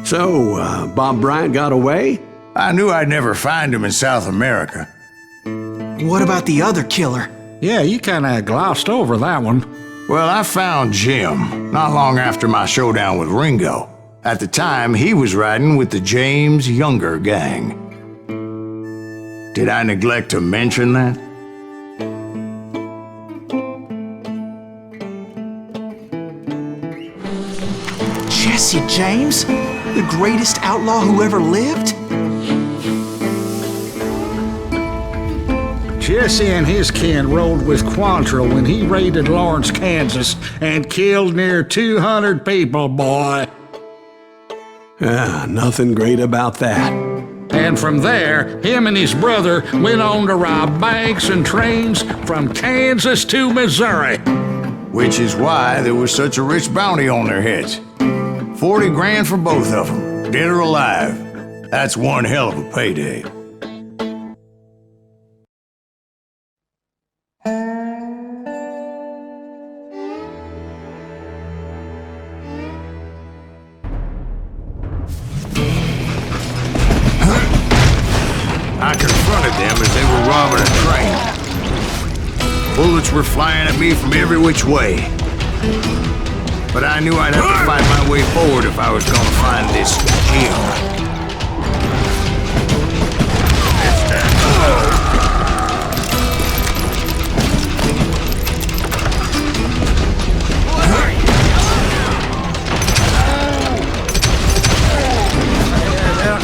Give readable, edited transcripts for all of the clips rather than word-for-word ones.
So, Bob Bryant got away? I knew I'd never find him in South America. What about the other killer? Yeah, you kinda glossed over that one. Well, I found Jim not long after my showdown with Ringo. At the time, he was riding with the James Younger gang. Did I neglect to mention that? Jesse James? The greatest outlaw who ever lived? Jesse and his kin rode with Quantrill when he raided Lawrence, Kansas, and killed near 200 people, boy. Nothing great about that. And from there, him and his brother went on to rob banks and trains from Kansas to Missouri. Which is why there was such a rich bounty on their heads. 40 grand for both of them, dead or alive. That's one hell of a payday. I confronted them as they were robbing a train. Bullets were flying at me from every which way. But I knew I'd have to fight my way forward if I was gonna find this Jim.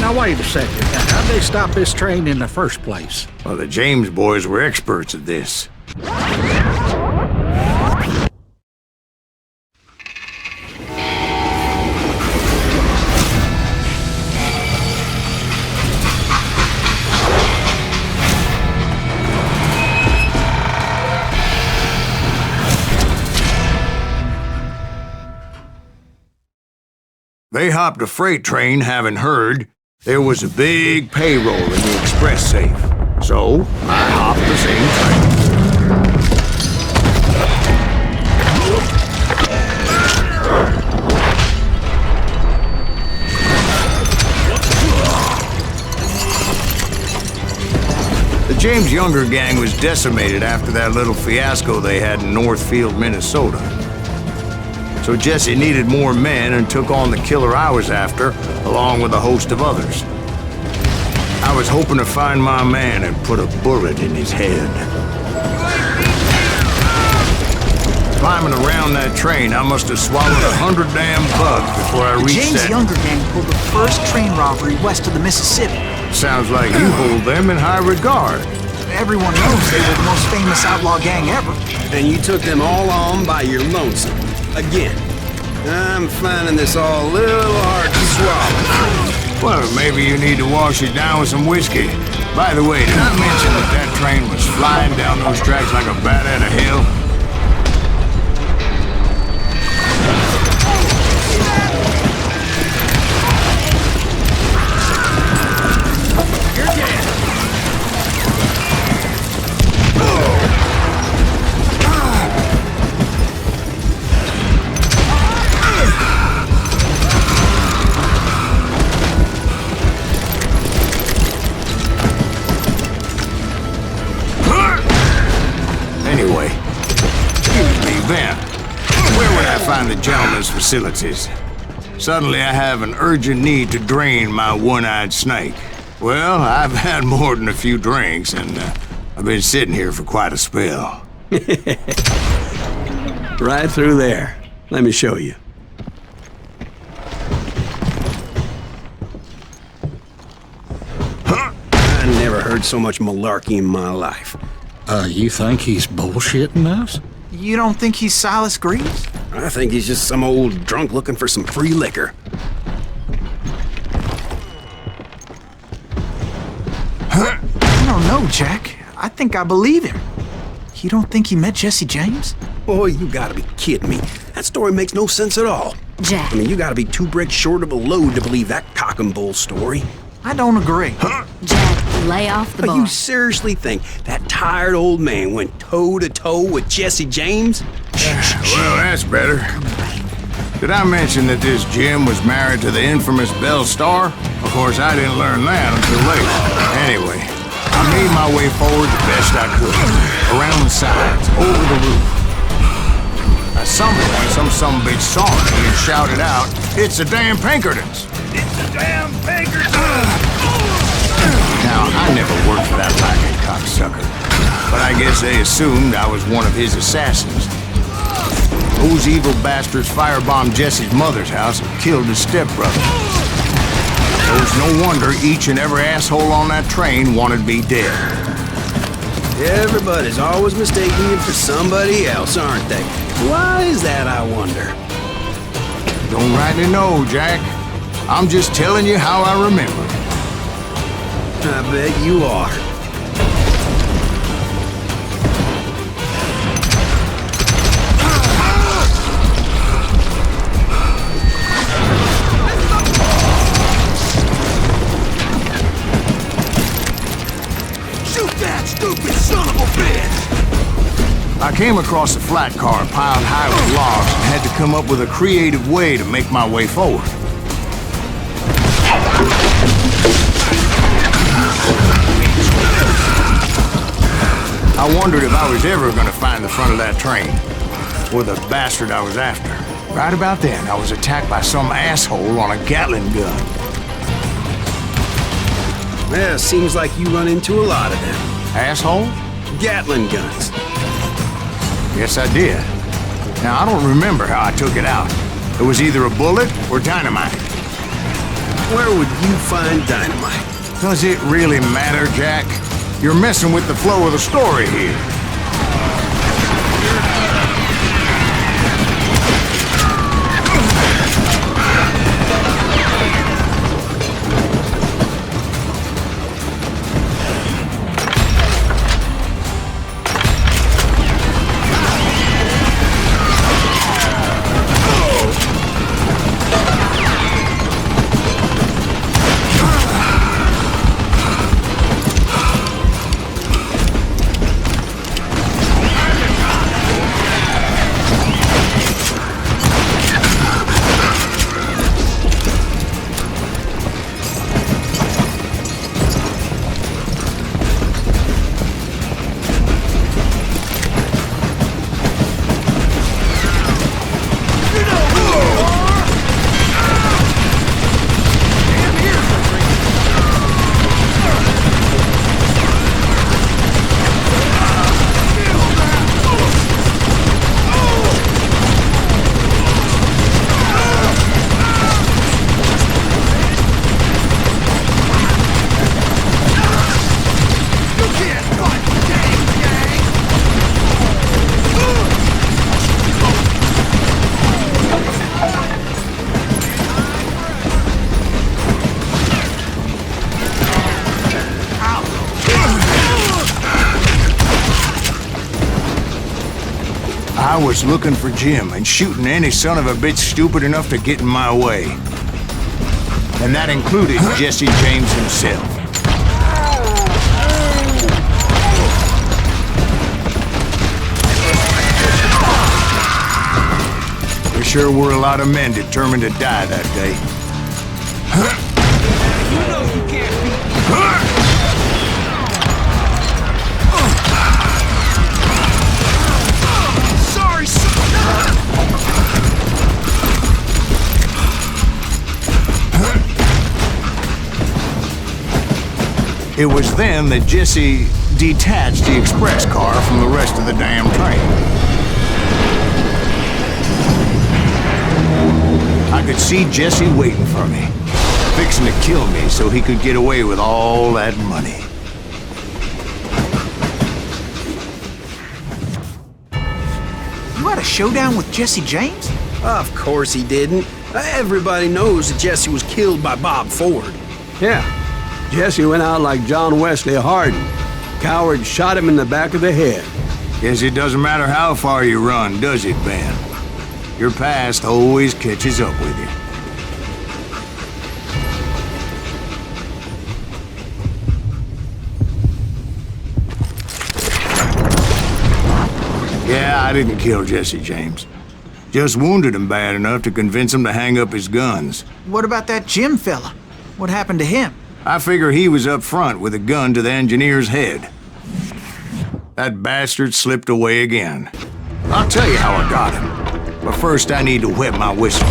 Now wait a second. How'd they stop this train in the first place? Well, the James boys were experts at this. They hopped a freight train having heard there was a big payroll in the express safe. So, I hopped the same train. The James Younger gang was decimated after that little fiasco they had in Northfield, Minnesota. So Jesse needed more men and took on the killer I was after, along with a host of others. I was hoping to find my man and put a bullet in his head. Climbing around that train, I must have swallowed 100 damn bugs before I reached James that. Younger gang pulled the first train robbery west of the Mississippi. Sounds like you hold them in high regard. Everyone knows they were the most famous outlaw gang ever. And you took them all on by your lonesome. Again, I'm finding this all a little hard to swallow. Well, maybe you need to wash it down with some whiskey. By the way, did I mention that train was flying down those tracks like a bat out of hell? Anyway, excuse me, Ben. Where would I find the gentleman's facilities? Suddenly I have an urgent need to drain my one-eyed snake. Well, I've had more than a few drinks, and I've been sitting here for quite a spell. Right through there. Let me show you. I never heard so much malarkey in my life. You think he's bullshitting us? You don't think he's Silas Greaves? I think he's just some old drunk looking for some free liquor. I don't know, Jack. I think I believe him. You don't think he met Jesse James? Boy, you gotta be kidding me. That story makes no sense at all. Jack. I mean, you gotta be 2 bricks short of a load to believe that cock and bull story. I don't agree. Jack, lay off the But bar. you seriously think that tired old man went toe-to-toe with Jesse James? Well, that's better. Did I mention that this Jim was married to the infamous Belle Star? Of course, I didn't learn that until later. Anyway, I made my way forward the best I could. Around the sides, over the roof. At some point, some bitch saw me and shouted out, "It's the damn Pinkertons!" It's the damn Pinkertons! Now, I never worked for that lying cocksucker, but I guess they assumed I was one of his assassins. Those evil bastards firebombed Jesse's mother's house and killed his stepbrother. It was no wonder each and every asshole on that train wanted me dead. Everybody's always mistaking you for somebody else, aren't they? Why is that, I wonder? Don't rightly know, Jack. I'm just telling you how I remember. I bet you are. Shoot that stupid son of a bitch! I came across a flat car piled high with logs and had to come up with a creative way to make my way forward. I wondered if I was ever going to find the front of that train, or the bastard I was after. Right about then, I was attacked by some asshole on a Gatling gun. Well, seems like you run into a lot of them. Asshole? Gatling guns. Yes, I did. Now, I don't remember how I took it out. It was either a bullet or dynamite. Where would you find dynamite? Does it really matter, Jack? You're messing with the flow of the story here. I was looking for Jim and shooting any son of a bitch stupid enough to get in my way. And that included Jesse James himself. There sure were a lot of men determined to die that day. You know you can't beat It was then that Jesse detached the express car from the rest of the damn train. I could see Jesse waiting for me, fixing to kill me so he could get away with all that money. You had a showdown with Jesse James? Of course he didn't. Everybody knows that Jesse was killed by Bob Ford. Yeah. Jesse went out like John Wesley Hardin. Coward shot him in the back of the head. Guess it doesn't matter how far you run, does it, Ben? Your past always catches up with you. Yeah, I didn't kill Jesse James. Just wounded him bad enough to convince him to hang up his guns. What about that Jim fella? What happened to him? I figure he was up front with a gun to the engineer's head. That bastard slipped away again. I'll tell you how I got him. But first I need to wet my whistle.